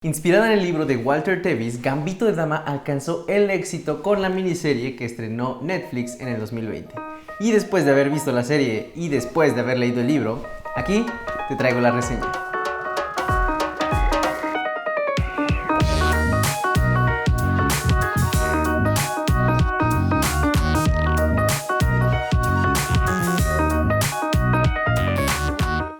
Inspirada en el libro de Walter Tevis, Gambito de Dama alcanzó el éxito con la miniserie que estrenó Netflix en el 2020. Y después de haber visto la serie y después de haber leído el libro, aquí te traigo la reseña.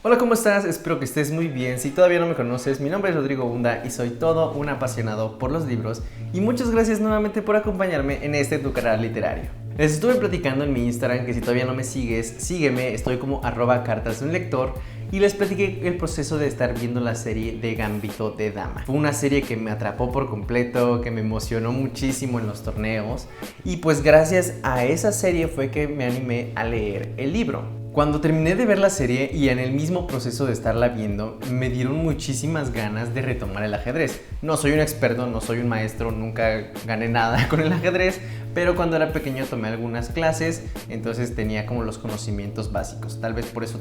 Hola, ¿cómo estás? Espero que estés muy bien. Si todavía no me conoces, mi nombre es Rodrigo Unda y soy todo un apasionado por los libros. Y muchas gracias nuevamente por acompañarme en este tu canal literario. Les estuve platicando en mi Instagram que si todavía no me sigues, sígueme, estoy como @cartas de un lector. Y les platiqué el proceso de estar viendo la serie de Gambito de Dama. Fue una serie que me atrapó por completo, que me emocionó muchísimo en los torneos. Y pues gracias a esa serie fue que me animé a leer el libro. Cuando terminé de ver la serie y en el mismo proceso de estarla viendo, me dieron muchísimas ganas de retomar el ajedrez. No soy un experto, no soy un maestro, nunca gané nada con el ajedrez, pero cuando era pequeño tomé algunas clases, entonces tenía como los conocimientos básicos. Tal vez por eso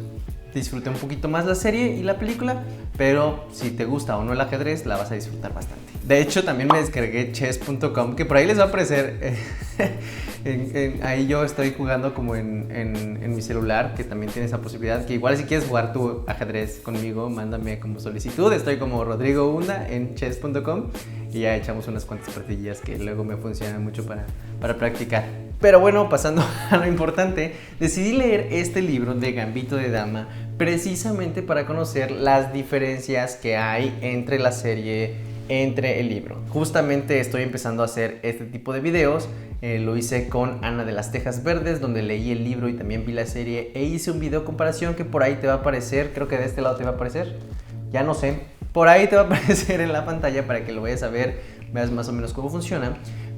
disfruté un poquito más la serie y la película, pero si te gusta o no el ajedrez, la vas a disfrutar bastante. De hecho, también me descargué chess.com, que por ahí les va a aparecer. Ahí yo estoy jugando como en mi celular, que también tiene esa posibilidad, que igual si quieres jugar tu ajedrez conmigo, mándame como solicitud. Estoy como Rodrigo Unda en chess.com y ya echamos unas cuantas partidillas que luego me funcionan mucho para practicar. Pero bueno, pasando a lo importante, decidí leer este libro de Gambito de Dama precisamente para conocer las diferencias que hay entre la serie, entre el libro. Justamente estoy empezando a hacer este tipo de videos. Lo hice con Ana de las Tejas Verdes, donde leí el libro y también vi la serie e hice un video comparación que por ahí te va a aparecer, creo que de este lado te va a aparecer, ya no sé, por ahí te va a aparecer en la pantalla para que lo vayas a ver, veas más o menos cómo funciona.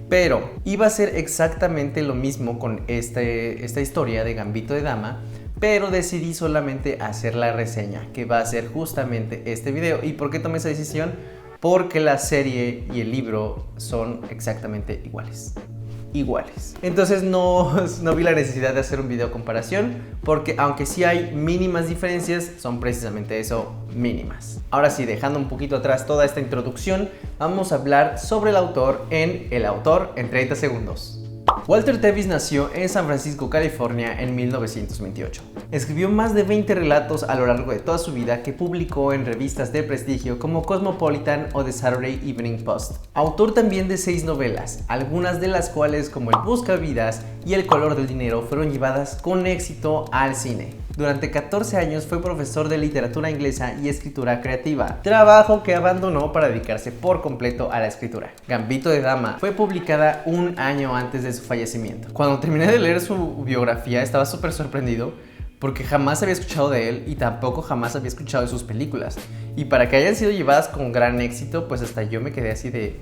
Pero iba a ser exactamente lo mismo con esta historia de Gambito de Dama, pero decidí solamente hacer la reseña, que va a ser justamente este video. ¿Y por qué tomé esa decisión? Porque la serie y el libro son exactamente iguales. Entonces no vi la necesidad de hacer un video comparación, porque aunque sí hay mínimas diferencias, son precisamente eso, mínimas. Ahora sí, dejando un poquito atrás toda esta introducción, vamos a hablar sobre el autor en El autor en 30 segundos. Walter Tevis nació en San Francisco, California en 1928. Escribió más de 20 relatos a lo largo de toda su vida que publicó en revistas de prestigio como Cosmopolitan o The Saturday Evening Post. Autor también de 6 novelas, algunas de las cuales como El Buscavidas y El color del dinero fueron llevadas con éxito al cine. Durante 14 años fue profesor de literatura inglesa y escritura creativa, trabajo que abandonó para dedicarse por completo a la escritura. Gambito de Dama fue publicada un año antes de su fallecimiento. Cuando terminé de leer su biografía estaba súper sorprendido porque jamás había escuchado de él y tampoco jamás había escuchado de sus películas. Y para que hayan sido llevadas con gran éxito, pues hasta yo me quedé así de...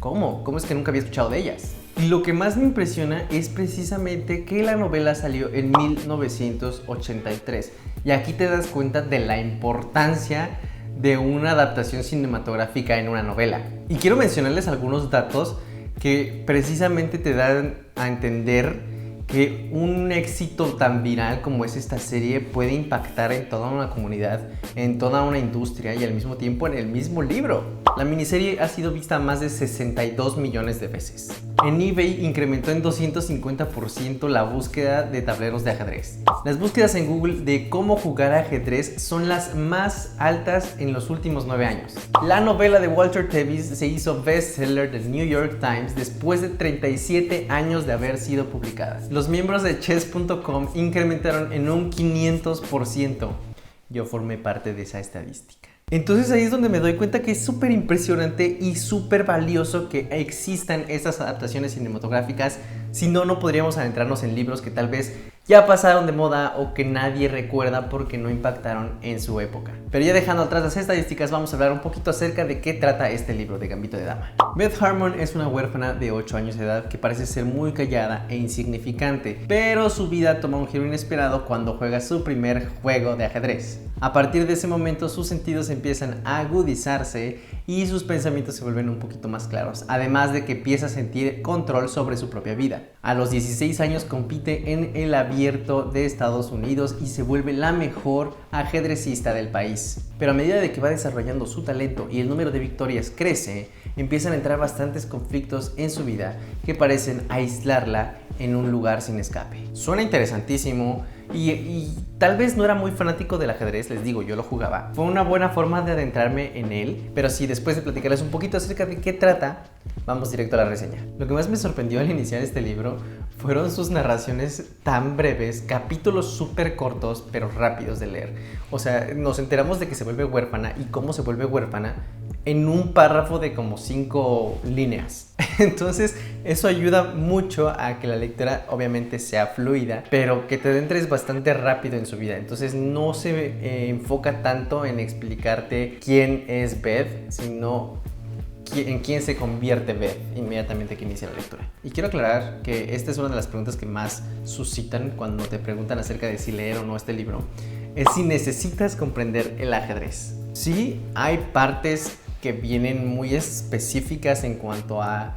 ¿Cómo? ¿Cómo es que nunca había escuchado de ellas? Y lo que más me impresiona es precisamente que la novela salió en 1983. Y aquí te das cuenta de la importancia de una adaptación cinematográfica en una novela. Y quiero mencionarles algunos datos que precisamente te dan a entender que un éxito tan viral como es esta serie puede impactar en toda una comunidad, en toda una industria y al mismo tiempo en el mismo libro. La miniserie ha sido vista más de 62 millones de veces. En eBay incrementó en 250% la búsqueda de tableros de ajedrez. Las búsquedas en Google de cómo jugar ajedrez son las más altas en los últimos 9 años. La novela de Walter Tevis se hizo bestseller del New York Times después de 37 años de haber sido publicada. Los miembros de chess.com incrementaron en un 500%. Yo formé parte de esa estadística. Entonces ahí es donde me doy cuenta que es súper impresionante y súper valioso que existan estas adaptaciones cinematográficas. Si no, no podríamos adentrarnos en libros que tal vez ya pasaron de moda o que nadie recuerda porque no impactaron en su época. Pero ya dejando atrás las estadísticas, vamos a hablar un poquito acerca de qué trata este libro de Gambito de Dama. Beth Harmon es una huérfana de 8 años de edad que parece ser muy callada e insignificante, pero su vida toma un giro inesperado cuando juega su primer juego de ajedrez. A partir de ese momento sus sentidos empiezan a agudizarse y sus pensamientos se vuelven un poquito más claros, además de que empieza a sentir control sobre su propia vida. A los 16 años compite en el abierto de Estados Unidos y se vuelve la mejor ajedrecista del país. Pero a medida de que va desarrollando su talento y el número de victorias crece, empiezan a entrar bastantes conflictos en su vida que parecen aislarla en un lugar sin escape. Suena interesantísimo y tal vez no era muy fanático del ajedrez, les digo, yo lo jugaba. Fue una buena forma de adentrarme en él, pero sí, después de platicarles un poquito acerca de qué trata, vamos directo a la reseña. Lo que más me sorprendió al iniciar este libro fueron sus narraciones tan breves, capítulos súper cortos pero rápidos de leer. O sea, nos enteramos de que se vuelve huérfana y cómo se vuelve huérfana en un párrafo de como 5 líneas. Entonces eso ayuda mucho a que la lectura obviamente sea fluida, pero que te adentres bastante rápido en su vida. Entonces no se enfoca tanto en explicarte quién es Beth, sino en quién se convierte Beth inmediatamente que inicia la lectura. Y quiero aclarar que esta es una de las preguntas que más suscitan cuando te preguntan acerca de si leer o no este libro, es si necesitas comprender el ajedrez. Sí, hay partes que vienen muy específicas en cuanto a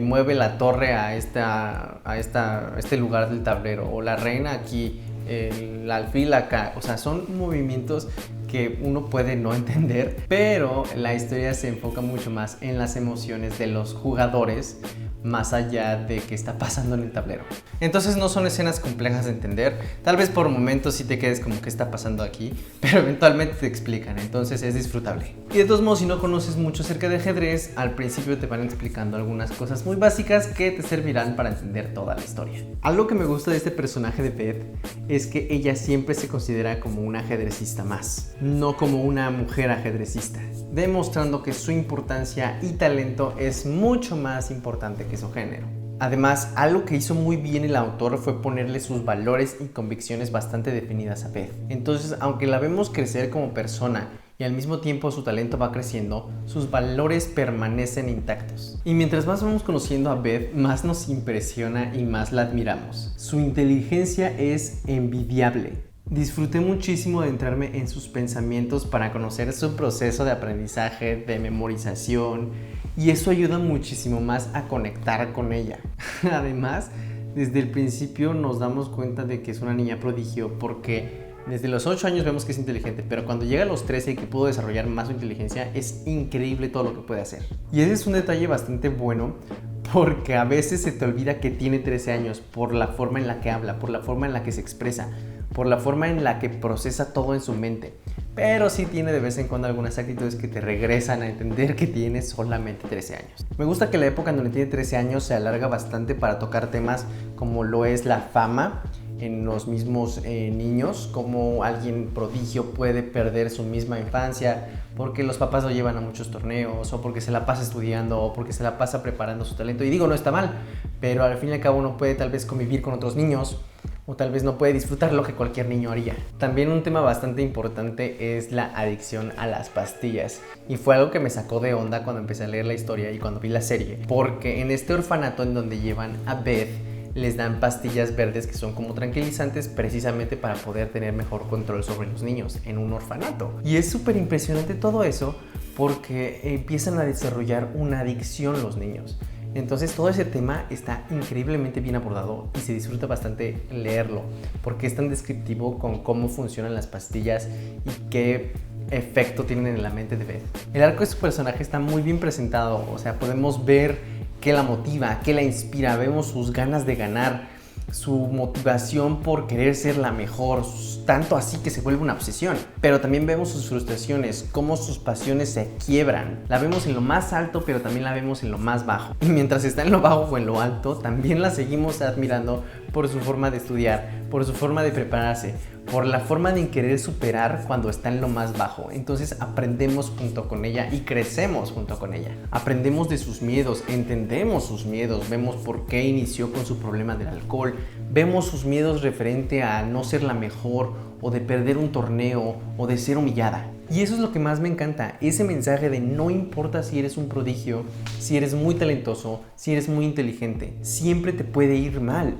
mueve la torre a este lugar del tablero, o la reina aquí, el alfil acá. O sea, son movimientos que uno puede no entender, pero la historia se enfoca mucho más en las emociones de los jugadores, más allá de qué está pasando en el tablero. Entonces no son escenas complejas de entender, tal vez por momentos sí te quedes como qué está pasando aquí, pero eventualmente te explican, entonces es disfrutable. Y de todos modos, si no conoces mucho acerca de ajedrez, al principio te van explicando algunas cosas muy básicas que te servirán para entender toda la historia. Algo que me gusta de este personaje de Beth es que ella siempre se considera como una ajedrecista más, no como una mujer ajedrecista, demostrando que su importancia y talento es mucho más importante que su género. Además, algo que hizo muy bien el autor fue ponerle sus valores y convicciones bastante definidas a Beth. Entonces, aunque la vemos crecer como persona y al mismo tiempo su talento va creciendo, sus valores permanecen intactos. Y mientras más vamos conociendo a Beth, más nos impresiona y más la admiramos. Su inteligencia es envidiable. Disfruté muchísimo de entrarme en sus pensamientos para conocer su proceso de aprendizaje, de memorización, y eso ayuda muchísimo más a conectar con ella. Además, desde el principio nos damos cuenta de que es una niña prodigio, porque desde los 8 años vemos que es inteligente, pero cuando llega a los 13 y que pudo desarrollar más su inteligencia, es increíble todo lo que puede hacer. Y ese es un detalle bastante bueno, porque a veces se te olvida que tiene 13 años por la forma en la que habla, por la forma en la que se expresa, por la forma en la que procesa todo en su mente. Pero sí tiene de vez en cuando algunas actitudes que te regresan a entender que tiene solamente 13 años. Me gusta que la época en donde tiene 13 años se alarga bastante para tocar temas como lo es la fama en los mismos niños, como alguien prodigio puede perder su misma infancia porque los papás lo llevan a muchos torneos, o porque se la pasa estudiando, o porque se la pasa preparando su talento. Y digo, no está mal, pero al fin y al cabo uno puede tal vez convivir con otros niños, o tal vez no puede disfrutar lo que cualquier niño haría. También un tema bastante importante es la adicción a las pastillas, y fue algo que me sacó de onda cuando empecé a leer la historia y cuando vi la serie, porque en este orfanato en donde llevan a Beth, les dan pastillas verdes que son como tranquilizantes precisamente para poder tener mejor control sobre los niños en un orfanato. Y es súper impresionante todo eso porque empiezan a desarrollar una adicción los niños. Entonces todo ese tema está increíblemente bien abordado y se disfruta bastante leerlo porque es tan descriptivo con cómo funcionan las pastillas y qué efecto tienen en la mente de Beth. El arco de su personaje está muy bien presentado, o sea, podemos ver qué la motiva, qué la inspira, vemos sus ganas de ganar, su motivación por querer ser la mejor, tanto así que se vuelve una obsesión. Pero también vemos sus frustraciones, cómo sus pasiones se quiebran. La vemos en lo más alto, pero también la vemos en lo más bajo. Y mientras está en lo bajo o en lo alto, también la seguimos admirando por su forma de estudiar, por su forma de prepararse, por la forma de querer superar cuando está en lo más bajo. Entonces aprendemos junto con ella y crecemos junto con ella. Aprendemos de sus miedos, entendemos sus miedos, vemos por qué inició con su problema del alcohol, vemos sus miedos referente a no ser la mejor, o de perder un torneo, o de ser humillada. Y eso es lo que más me encanta, ese mensaje de no importa si eres un prodigio, si eres muy talentoso, si eres muy inteligente, siempre te puede ir mal.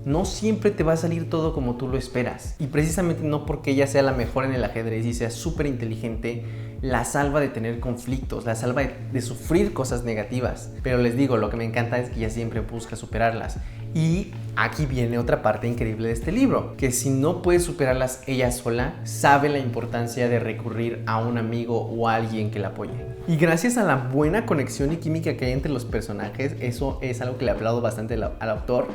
no siempre te va a salir todo como tú lo esperas. Y precisamente no porque ella sea la mejor en el ajedrez y sea súper inteligente, la salva de tener conflictos, la salva de sufrir cosas negativas. Pero les digo, lo que me encanta es que ella siempre busca superarlas. Y aquí viene otra parte increíble de este libro, que si no puede superarlas ella sola, sabe la importancia de recurrir a un amigo o a alguien que la apoye. Y gracias a la buena conexión y química que hay entre los personajes, eso es algo que le aplaudo bastante al autor,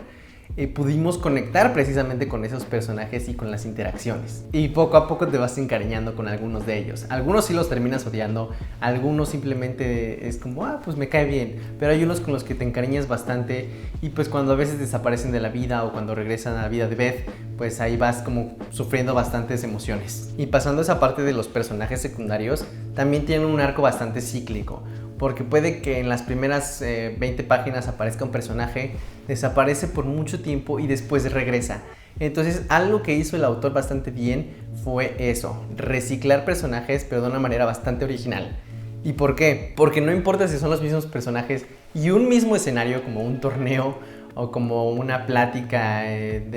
pudimos conectar precisamente con esos personajes y con las interacciones. Y poco a poco te vas encariñando con algunos de ellos. Algunos sí los terminas odiando, algunos simplemente es como, pues me cae bien. Pero hay unos con los que te encariñas bastante y pues cuando a veces desaparecen de la vida o cuando regresan a la vida de Beth, pues ahí vas como sufriendo bastantes emociones. Y pasando esa parte de los personajes secundarios, también tienen un arco bastante cíclico. Porque puede que en las primeras 20 páginas aparezca un personaje, desaparece por mucho tiempo y después regresa. Entonces algo que hizo el autor bastante bien fue eso, reciclar personajes pero de una manera bastante original. ¿Y por qué? Porque no importa si son los mismos personajes y un mismo escenario como un torneo o como una plática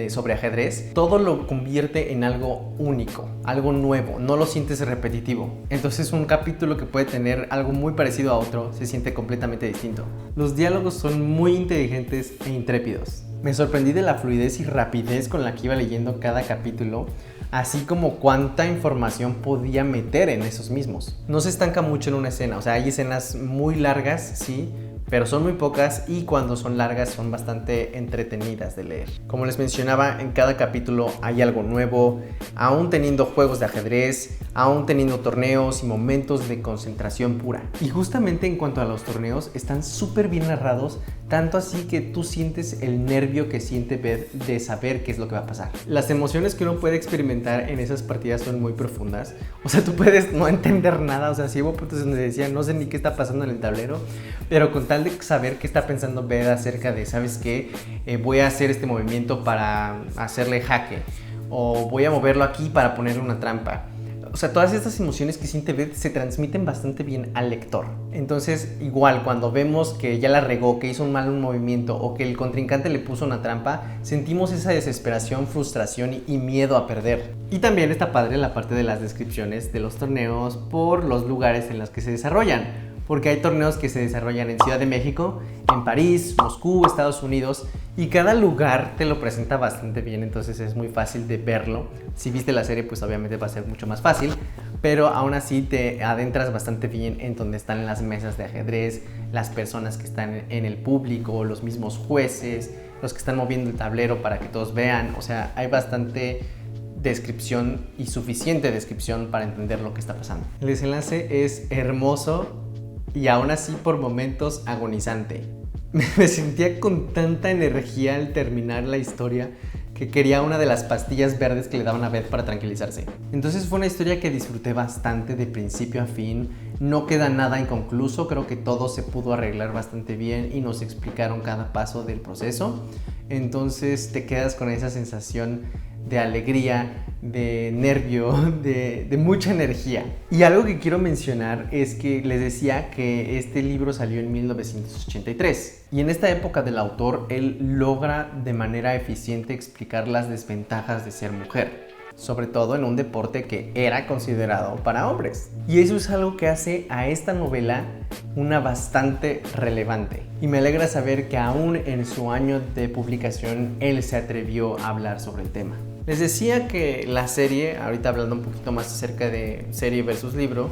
sobre ajedrez, todo lo convierte en algo único, algo nuevo, no lo sientes repetitivo. Entonces un capítulo que puede tener algo muy parecido a otro se siente completamente distinto. Los diálogos son muy inteligentes e intrépidos. Me sorprendí de la fluidez y rapidez con la que iba leyendo cada capítulo, así como cuánta información podía meter en esos mismos. No se estanca mucho en una escena, o sea, hay escenas muy largas, sí, pero son muy pocas y cuando son largas son bastante entretenidas de leer. Como les mencionaba, en cada capítulo hay algo nuevo, aún teniendo juegos de ajedrez, aún teniendo torneos y momentos de concentración pura. Y justamente en cuanto a los torneos, están súper bien narrados, tanto así que tú sientes el nervio que siente Beth de saber qué es lo que va a pasar. Las emociones que uno puede experimentar en esas partidas son muy profundas. O sea, tú puedes no entender nada, o sea, si hubo puntos donde decía, no sé ni qué está pasando en el tablero, pero con tal de saber qué está pensando Beth acerca de, ¿sabes qué? Voy a hacer este movimiento para hacerle jaque, o voy a moverlo aquí para ponerle una trampa. O sea, todas estas emociones que siente Beth se transmiten bastante bien al lector. Entonces, igual, cuando vemos que ya la regó, que hizo un movimiento o que el contrincante le puso una trampa, sentimos esa desesperación, frustración y miedo a perder. Y también está padre la parte de las descripciones de los torneos por los lugares en los que se desarrollan. Porque hay torneos que se desarrollan en Ciudad de México, en París, Moscú, Estados Unidos, y cada lugar te lo presenta bastante bien, entonces es muy fácil de verlo. Si viste la serie, pues obviamente va a ser mucho más fácil, pero aún así te adentras bastante bien en donde están las mesas de ajedrez, las personas que están en el público, los mismos jueces, los que están moviendo el tablero para que todos vean. O sea, hay bastante descripción y suficiente descripción para entender lo que está pasando. El desenlace es hermoso y aún así por momentos agonizante. Me sentía con tanta energía al terminar la historia que quería una de las pastillas verdes que le daban a Beth para tranquilizarse. Entonces fue una historia que disfruté bastante de principio a fin. No queda nada inconcluso, creo que todo se pudo arreglar bastante bien y nos explicaron cada paso del proceso. Entonces te quedas con esa sensación de alegría, de nervio, de mucha energía. Y algo que quiero mencionar es que les decía que este libro salió en 1983 y en esta época del autor él logra de manera eficiente explicar las desventajas de ser mujer, sobre todo en un deporte que era considerado para hombres. Y eso es algo que hace a esta novela una bastante relevante. Y me alegra saber que aún en su año de publicación él se atrevió a hablar sobre el tema. Les decía que la serie, ahorita hablando un poquito más acerca de serie versus libro,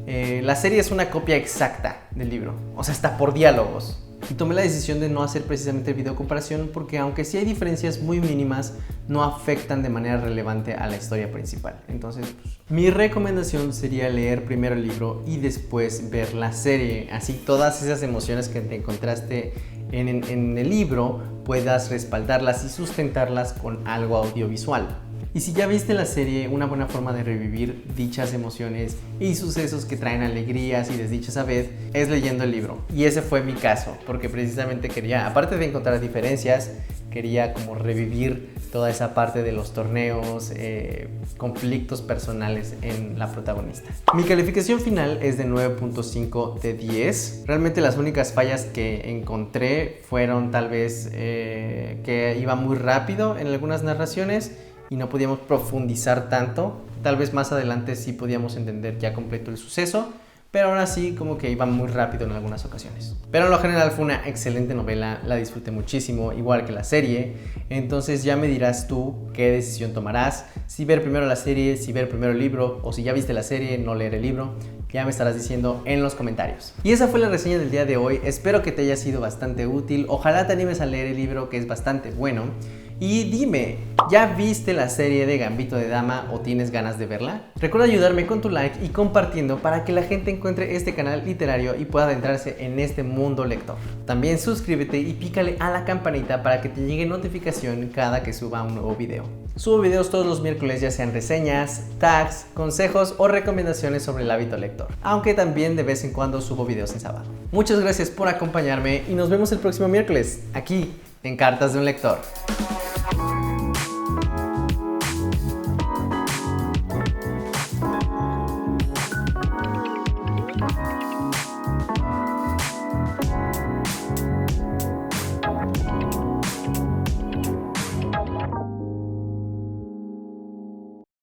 la serie es una copia exacta del libro, o sea, está por diálogos. Y tomé la decisión de no hacer precisamente el video comparación porque aunque sí hay diferencias muy mínimas, no afectan de manera relevante a la historia principal. Entonces, mi recomendación sería leer primero el libro y después ver la serie. Así todas esas emociones que te encontraste en el libro puedas respaldarlas y sustentarlas con algo audiovisual. Y si ya viste la serie, una buena forma de revivir dichas emociones y sucesos que traen alegrías y desdichas a vez es leyendo el libro. Y ese fue mi caso, porque precisamente quería, aparte de encontrar diferencias, quería como revivir toda esa parte de los torneos, conflictos personales en la protagonista. Mi calificación final es de 9.5 de 10. Realmente las únicas fallas que encontré fueron tal vez que iba muy rápido en algunas narraciones y no podíamos profundizar tanto. Tal vez más adelante sí podíamos entender ya completo el suceso, pero aún así como que iba muy rápido en algunas ocasiones. Pero en lo general fue una excelente novela, la disfruté muchísimo, igual que la serie. Entonces ya me dirás tú qué decisión tomarás, si ver primero la serie, si ver primero el libro, o si ya viste la serie, no leer el libro. Ya me estarás diciendo en los comentarios. Y esa fue la reseña del día de hoy, espero que te haya sido bastante útil, ojalá te animes a leer el libro que es bastante bueno. Y dime, ¿ya viste la serie de Gambito de Dama o tienes ganas de verla? Recuerda ayudarme con tu like y compartiendo para que la gente encuentre este canal literario y pueda adentrarse en este mundo lector. También suscríbete y pícale a la campanita para que te llegue notificación cada que suba un nuevo video. Subo videos todos los miércoles, ya sean reseñas, tags, consejos o recomendaciones sobre el hábito lector, aunque también de vez en cuando subo videos en sábado. Muchas gracias por acompañarme y nos vemos el próximo miércoles, aquí en Cartas de un Lector.